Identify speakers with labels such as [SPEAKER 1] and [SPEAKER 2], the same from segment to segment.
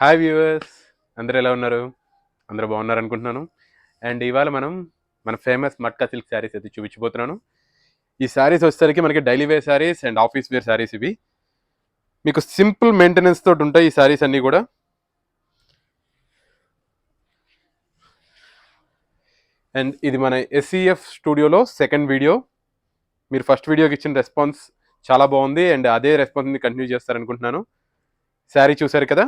[SPEAKER 1] Hi viewers, అందరూ ఎలా ఉన్నారు? అందరూ బాగున్నారు అనుకుంటున్నాను. అండ్ ఇవాళ మనం మన ఫేమస్ మట్కా సిల్క్ శారీస్ అయితే చూపించబోతున్నాను. ఈ శారీస్ వచ్చేసరికి మనకి daily wear saris and office wear saris ఇవి. మీకు సింపుల్ మెయింటెనెన్స్ తోటి ఉంటాయి ఈ శారీస్ అన్నీ కూడా. అండ్ ఇది మన ఎస్ఈఎఫ్ స్టూడియోలో సెకండ్ వీడియో. మీరు ఫస్ట్ వీడియోకి ఇచ్చిన రెస్పాన్స్ చాలా బాగుంది అండ్ అదే రెస్పాన్స్ని కంటిన్యూ చేస్తారనుకుంటున్నాను. శారీ చూసారు కదా,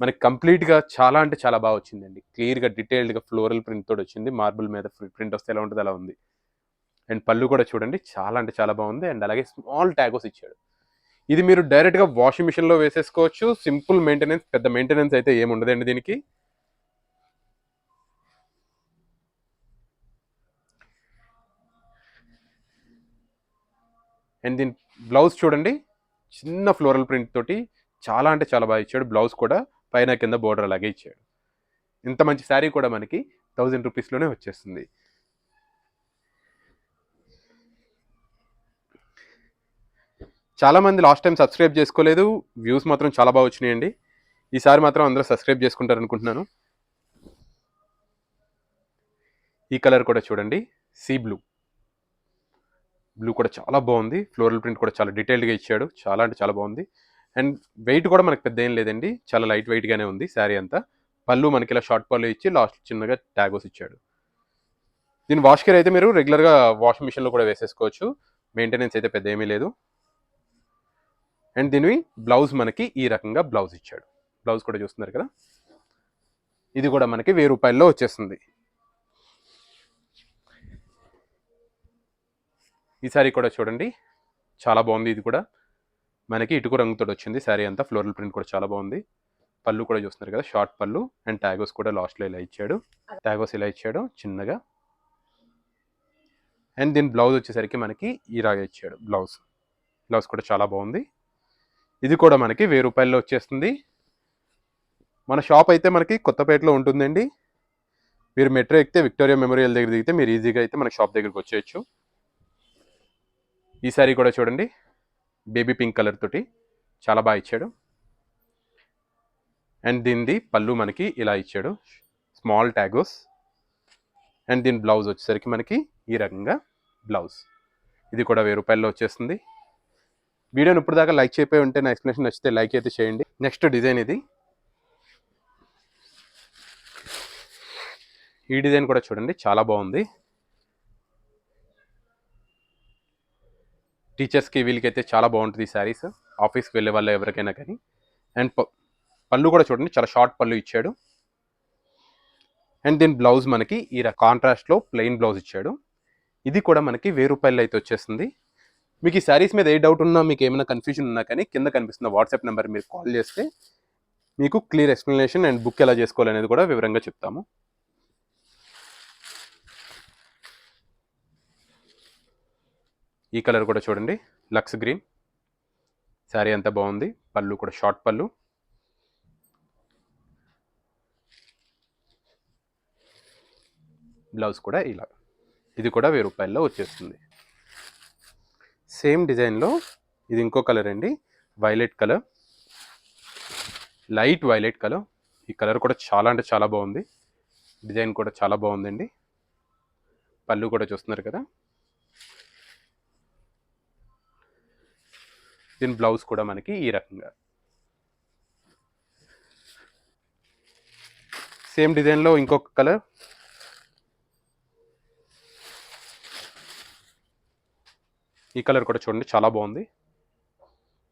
[SPEAKER 1] మనకి కంప్లీట్గా చాలా అంటే చాలా బాగా వచ్చిందండి. క్లియర్గా డీటెయిల్డ్గా ఫ్లోరల్ ప్రింట్ తోటి వచ్చింది. మార్బుల్ మీద ప్రింట్ వస్తే ఎలా ఉంటుంది అలా ఉంది. అండ్ పళ్ళు కూడా చూడండి, చాలా అంటే చాలా బాగుంది. అండ్ అలాగే స్మాల్ ట్యాగోస్ ఇచ్చాడు. ఇది మీరు డైరెక్ట్గా వాషింగ్ మిషన్లో వేసేసుకోవచ్చు. సింపుల్ మెయింటెనెన్స్, పెద్ద మెయింటెనెన్స్ అయితే ఏమి ఉండదండి దీనికి. అండ్ దీని బ్లౌజ్ చూడండి, చిన్న ఫ్లోరల్ ప్రింట్ తోటి చాలా అంటే చాలా బాగా ఇచ్చాడు. బ్లౌజ్ కూడా పైన కింద బోర్డర్ అలాగే ఇచ్చాడు. ఇంత మంచి శారీ కూడా మనకి 1000 రూపీస్లోనే వచ్చేస్తుంది. చాలా మంది లాస్ట్ టైం సబ్స్క్రైబ్ చేసుకోలేదు, వ్యూస్ మాత్రం చాలా బాగా వచ్చినాయండి. ఈసారి మాత్రం అందరూ సబ్స్క్రైబ్ చేసుకుంటారు అనుకుంటున్నాను. ఈ కలర్ కూడా చూడండి, సీ బ్లూ. బ్లూ కూడా చాలా బాగుంది. ఫ్లోరల్ ప్రింట్ కూడా చాలా డీటెయిల్డ్గా ఇచ్చాడు. చాలా అంటే చాలా బాగుంది. అండ్ వెయిట్ కూడా మనకు పెద్ద ఏం లేదండి, చాలా లైట్ వెయిట్గానే ఉంది శారీ అంతా. పళ్ళు మనకి ఇలా షార్ట్ పళ్ళు ఇచ్చి లాస్ట్ చిన్నగా ట్యాగోస్ ఇచ్చాడు. దీని వాష్ కేర్ అయితే మీరు రెగ్యులర్గా వాషింగ్ మిషన్లో కూడా వేసేసుకోవచ్చు. మెయింటెనెన్స్ అయితే పెద్ద ఏమీ లేదు. అండ్ దీని బ్లౌజ్ మనకి ఈ రకంగా బ్లౌజ్ ఇచ్చాడు. బ్లౌజ్ కూడా చూస్తున్నారు కదా, ఇది కూడా మనకి 1000 రూపాయల్లో వచ్చేస్తుంది. ఈ శారీ కూడా చూడండి, చాలా బాగుంది. ఇది కూడా మనకి ఇటుకు రంగుతో వచ్చింది శారీ అంతా. ఫ్లోరల్ ప్రింట్ కూడా చాలా బాగుంది. పళ్ళు కూడా చూస్తున్నారు కదా, షార్ట్ పళ్ళు. అండ్ ట్యాగోస్ కూడా లాస్ట్లో ఇలా ఇచ్చాడు. ట్యాగోస్ ఇలా ఇచ్చాడు చిన్నగా. అండ్ దీని బ్లౌజ్ వచ్చేసరికి మనకి ఇలాగా ఇచ్చాడు. బ్లౌజ్ కూడా చాలా బాగుంది. ఇది కూడా మనకి 1000 రూపాయల్లో వచ్చేస్తుంది. మన షాప్ అయితే మనకి కొత్తపేటలో ఉంటుందండి. మీరు మెట్రో ఎక్కితే విక్టోరియా మెమోరియల్ దగ్గర దిగితే మీరు ఈజీగా అయితే మన షాప్ దగ్గరికి వచ్చేయచ్చు. ఈ సారీ కూడా చూడండి, బేబీ పింక్ కలర్ తోటి చాలా బాగా ఇచ్చాడు. అండ్ దీనిది పళ్ళు మనకి ఇలా ఇచ్చాడు, స్మాల్ ట్యాగోస్. అండ్ దీని బ్లౌజ్ వచ్చేసరికి మనకి ఈ రకంగా బ్లౌజ్. ఇది కూడా 1000 రూపాయల్లో వచ్చేస్తుంది. వీడియోని ఇప్పుడు దాకా లైక్ చేయకపోయి ఉంటే, నా ఎక్స్ప్లెనేషన్ నచ్చితే లైక్ అయితే చేయండి. నెక్స్ట్ డిజైన్ ఇది. ఈ డిజైన్ కూడా చూడండి, చాలా బాగుంది. టీచర్స్కి వీళ్ళకైతే చాలా బాగుంటుంది ఈ శారీస్, ఆఫీస్కి వెళ్ళే వాళ్ళు ఎవరికైనా కానీ. అండ్ పళ్ళు కూడా చూడండి, చాలా షార్ట్ పళ్ళు ఇచ్చాడు. అండ్ దీని బ్లౌజ్ మనకి ఈ కాంట్రాస్ట్లో ప్లెయిన్ బ్లౌజ్ ఇచ్చాడు. ఇది కూడా మనకి 1000 రూపాయలు అయితే వచ్చేస్తుంది. మీకు ఈ శారీస్ మీద ఏ డౌట్ ఉన్నా, మీకు ఏమైనా కన్ఫ్యూజన్ ఉన్నా కానీ కింద కనిపిస్తున్న వాట్సాప్ నెంబర్ మీరు కాల్ చేస్తే మీకు క్లియర్ ఎక్స్ప్లెనేషన్ అండ్ బుక్ ఎలా చేసుకోవాలనేది కూడా వివరంగా చెప్తాము. ఈ కలర్ కూడా చూడండి, లక్స్ గ్రీన్. శారీ అంతా బాగుంది. పళ్ళు కూడా షార్ట్ పళ్ళు. బ్లౌజ్ కూడా ఇలా. ఇది కూడా 1000 రూపాయల్లో వచ్చేస్తుంది. సేమ్ డిజైన్లో ఇది ఇంకో కలర్ అండి, violet colour, light violet colour. ఈ కలర్ కూడా చాలా అంటే చాలా బాగుంది. డిజైన్ కూడా చాలా బాగుందండి. పళ్ళు కూడా చూస్తున్నారు కదా. దీని బ్లౌజ్ కూడా మనకి ఈ రకంగా. సేమ్ డిజైన్లో ఇంకొక కలర్. ఈ కలర్ కూడా చూడండి, చాలా బాగుంది.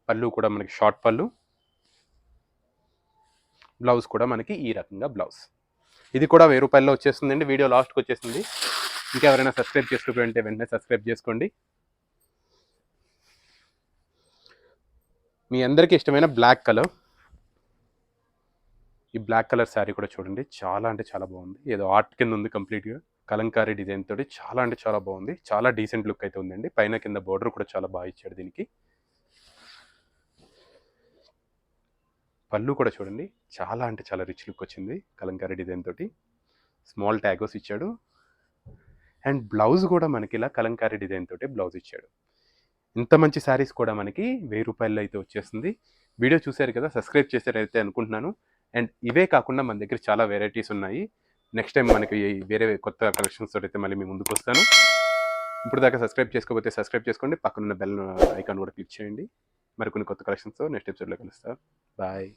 [SPEAKER 1] పళ్ళు కూడా మనకి షార్ట్ పళ్ళు. బ్లౌజ్ కూడా మనకి ఈ రకంగా బ్లౌజ్. ఇది కూడా 1000 రూపాయల్లో వచ్చేస్తుందండి. వీడియో లాస్ట్కి వచ్చేసింది. ఇంకా ఎవరైనా సబ్స్క్రైబ్ చేసుకోకుంటే వెంటనే సబ్స్క్రైబ్ చేసుకోండి. మీ అందరికీ ఇష్టమైన బ్లాక్ కలర్. ఈ బ్లాక్ కలర్ శారీ కూడా చూడండి, చాలా అంటే చాలా బాగుంది. ఏదో ఆర్ట్ కింద ఉంది కంప్లీట్గా. కలంకారీ డిజైన్ తోటి చాలా అంటే చాలా బాగుంది. చాలా డీసెంట్ లుక్ అయితే ఉందండి. పైన కింద బోర్డర్ కూడా చాలా బాగా ఇచ్చాడు దీనికి. పళ్ళు కూడా చూడండి, చాలా అంటే చాలా రిచ్ లుక్ వచ్చింది కలంకారీ డిజైన్ తోటి. స్మాల్ ట్యాగోస్ ఇచ్చాడు. అండ్ బ్లౌజ్ కూడా మనకి ఇలా కలంకారీ డిజైన్ తోటి బ్లౌజ్ ఇచ్చాడు. ఇంత మంచి శారీస్ కూడా మనకి 1000 రూపాయల్లో అయితే వచ్చేస్తుంది. వీడియో చూశారు కదా, సబ్స్క్రైబ్ చేశారైతే అనుకుంటున్నాను. అండ్ ఇవే కాకుండా మన దగ్గర చాలా వెరైటీస్ ఉన్నాయి. నెక్స్ట్ టైం మనకి వేరే కొత్త కలెక్షన్స్ తోటి అయితే మళ్ళీ మీ ముందుకు వస్తాను. ఇప్పుడు దాకా సబ్స్క్రైబ్ చేసుకోకపోతే సబ్స్క్రైబ్ చేసుకోండి. పక్కనున్న బెల్ ఐకాన్ కూడా క్లిక్ చేయండి. మరికొన్ని కొత్త కలెక్షన్స్తో నెక్స్ట్ ఎపిసోడ్లో కలుస్తాను. బాయ్.